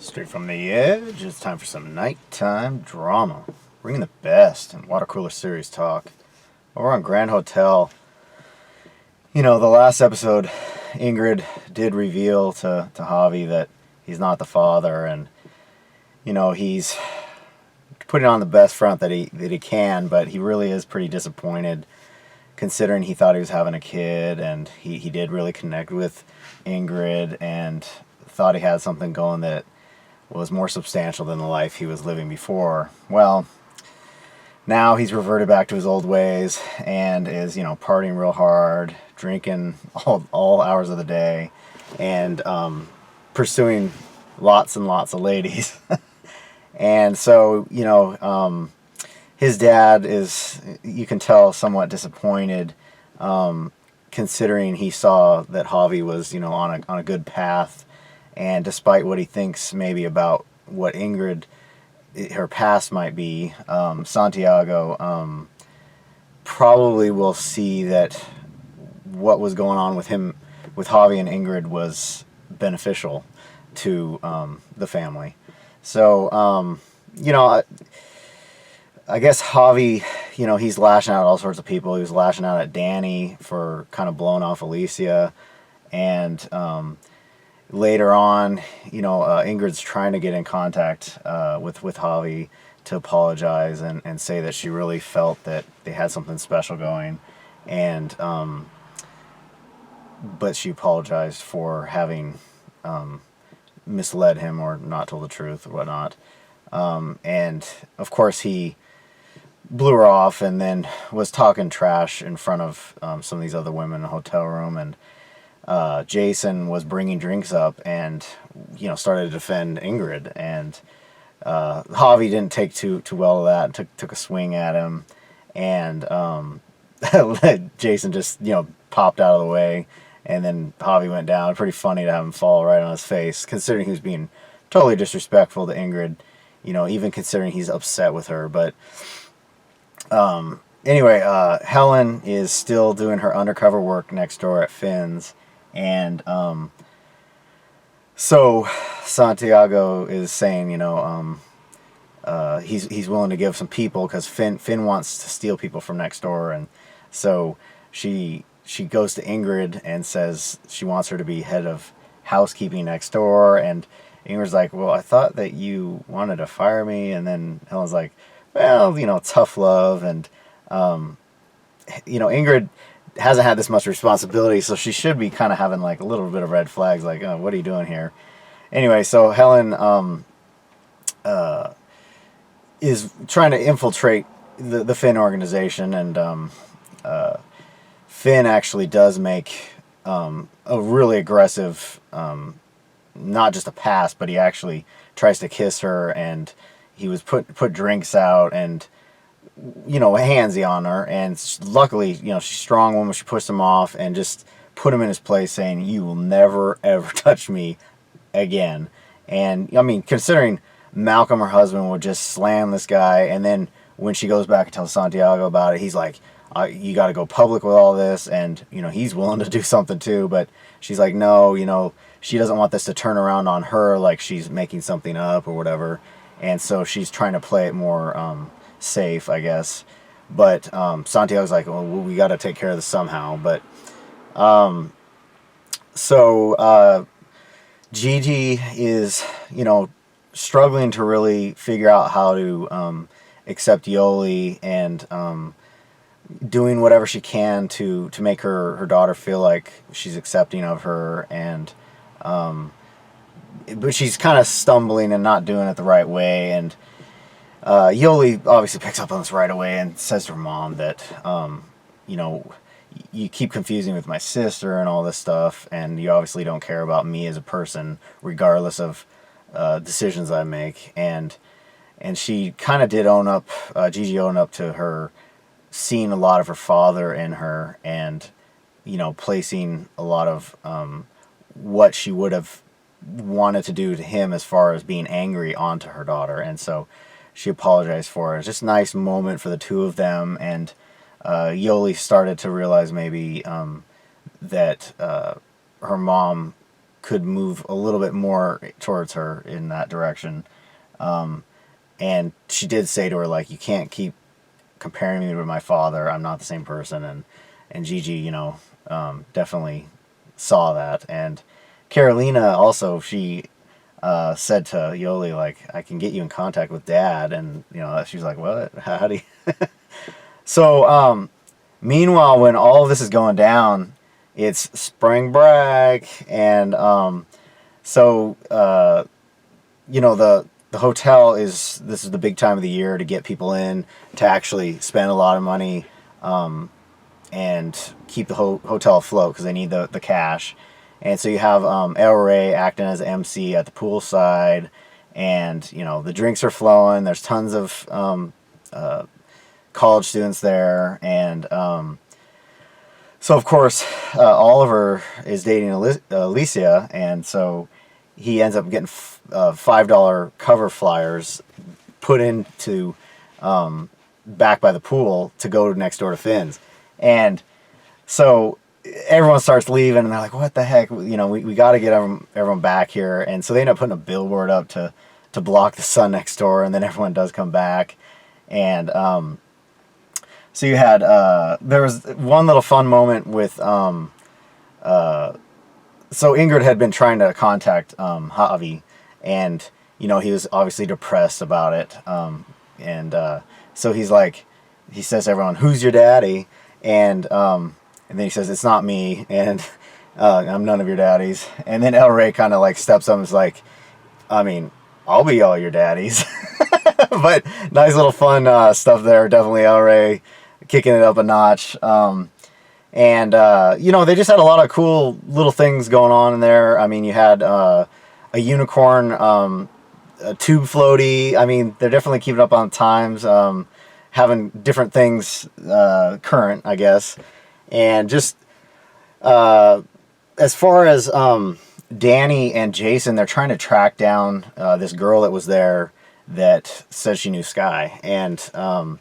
Straight from the edge, it's time for some nighttime drama. Bringing the best in WaterCooler series talk. Over on Grand Hotel, the last episode, Ingrid did reveal to Javi that he's not the father, and, he's putting on the best front that he can, but he really is pretty disappointed considering he thought he was having a kid, and he did really connect with Ingrid and thought he had something going that was more substantial than the life he was living before. Well, now he's reverted back to his old ways and is, partying real hard, drinking all hours of the day, and pursuing lots and lots of ladies. And so, his dad is, you can tell, somewhat disappointed, considering he saw that Javi was, on a good path. And despite what he thinks maybe about what Ingrid, her past might be, Santiago probably will see that what was going on with him, with Javi and Ingrid, was beneficial to the family. So, I guess Javi, he's lashing out at all sorts of people. He was lashing out at Danny for kind of blowing off Alicia. And later on, Ingrid's trying to get in contact with Javi to apologize and say that she really felt that they had something special going. And but she apologized for having misled him or not told the truth or whatnot. And of course he blew her off and then was talking trash in front of some of these other women in the hotel room. And Jason was bringing drinks up and, started to defend Ingrid. And Javi didn't take too well to that and took a swing at him. And Jason just, popped out of the way. And then Javi went down. Pretty funny to have him fall right on his face, considering he was being totally disrespectful to Ingrid, even considering he's upset with her. But anyway, Helen is still doing her undercover work next door at Finn's. And so Santiago is saying, he's willing to give some people because Finn wants to steal people from next door. And so she goes to Ingrid and says she wants her to be head of housekeeping next door. And Ingrid's like, well, I thought that you wanted to fire me. And then Helen's like, well, tough love. And, Ingrid hasn't had this much responsibility, so she should be kind of having like a little bit of red flags, like, oh, what are you doing here? Anyway, so Helen is trying to infiltrate the Finn organization, and Finn actually does make a really aggressive, not just a pass, but he actually tries to kiss her, and he was put drinks out and handsy on her, and luckily, she's a strong woman. She pushed him off and just put him in his place, saying, you will never, ever touch me again. And, considering Malcolm, her husband, would just slam this guy, and then when she goes back and tells Santiago about it, he's like, you got to go public with all this, and, he's willing to do something too, but she's like, no, she doesn't want this to turn around on her like she's making something up or whatever, and so she's trying to play it more safe, I guess. But Santiago's like, well, we got to take care of this somehow. But so Gigi is, struggling to really figure out how to accept Yoli, and doing whatever she can to make her daughter feel like she's accepting of her. And but she's kind of stumbling and not doing it the right way. And Yoli obviously picks up on this right away and says to her mom that, you keep confusing with my sister and all this stuff, and you obviously don't care about me as a person, regardless of decisions I make. And she kind of did own up, Gigi owned up to her seeing a lot of her father in her, and, placing a lot of what she would have wanted to do to him as far as being angry onto her daughter. And so she apologized for it. It's just a nice moment for the two of them, and Yoli started to realize maybe that her mom could move a little bit more towards her in that direction. And she did say to her, like, you can't keep comparing me to my father. I'm not the same person. And Gigi, you know, definitely saw that. And Carolina also, she said to Yoli, like, I can get you in contact with Dad. And, you know, she was like, what? How do you... So, meanwhile, when all of this is going down, it's spring break. And so, you know, the hotel this is the big time of the year to get people in, to actually spend a lot of money and keep the hotel afloat because they need the cash. And so you have El Rey acting as MC at the poolside, and, you know, the drinks are flowing. There's tons of college students there. And so, of course, Oliver is dating Alicia, and so he ends up getting $5 cover flyers put into back by the pool to go next door to Finn's. And so everyone starts leaving, and they're like, what the heck? You know, we got to get everyone back here. And so they end up putting a billboard up to block the sun next door, and then everyone does come back. And so you had, there was one little fun moment with, so Ingrid had been trying to contact Javi, and, you know, he was obviously depressed about it. So he's like, he says to everyone, who's your daddy? And then he says, it's not me, and I'm none of your daddies. And then El Rey kind of like steps up and is like, I mean, I'll be all your daddies. But nice little fun stuff there. Definitely El Rey kicking it up a notch. And, you know, they just had a lot of cool little things going on in there. I mean, you had a unicorn, a tube floaty. I mean, they're definitely keeping up on times, having different things current, I guess. And just as far as Danny and Jason, they're trying to track down this girl that was there that says she knew Sky. And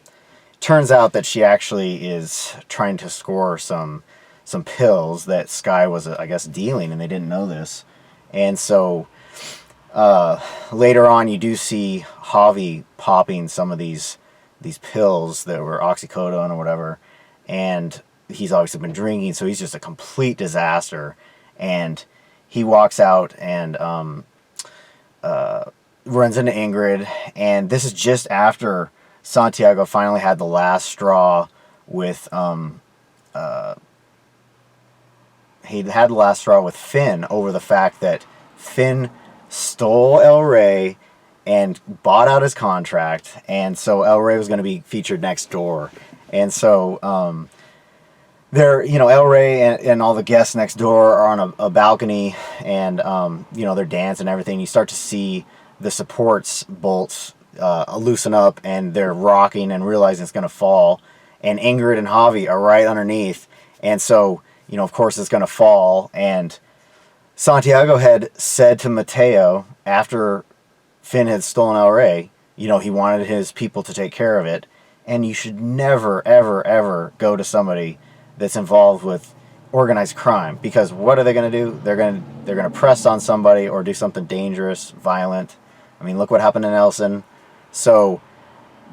turns out that she actually is trying to score some pills that Sky was, I guess, dealing, and they didn't know this. And so later on, you do see Javi popping some of these pills that were oxycodone or whatever, and he's obviously been drinking, so he's just a complete disaster. And he walks out and runs into Ingrid, and this is just after Santiago finally had the last straw with he had the last straw with Finn over the fact that Finn stole El Rey and bought out his contract, and so El Rey was going to be featured next door. And so there, you know, El Rey and all the guests next door are on a balcony, and you know, they're dancing and everything. You start to see the supports bolts loosen up, and they're rocking and realizing it's going to fall. And Ingrid and Javi are right underneath, and so, you know, of course it's going to fall. And Santiago had said to Mateo after Finn had stolen El Rey, you know, he wanted his people to take care of it, and you should never, ever, ever go to somebody that's involved with organized crime, because what are they going to do? They're going to press on somebody or do something dangerous, violent. I mean, look what happened in Elson. So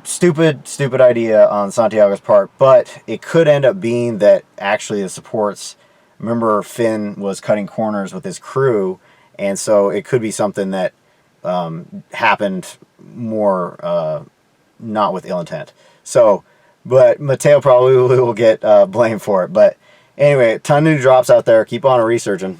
stupid idea on Santiago's part, but it could end up being that actually the supports, remember, Finn was cutting corners with his crew, and so it could be something that happened more not with ill intent. So, but Mateo probably will get blamed for it. But anyway, ton of new drops out there. Keep on researching.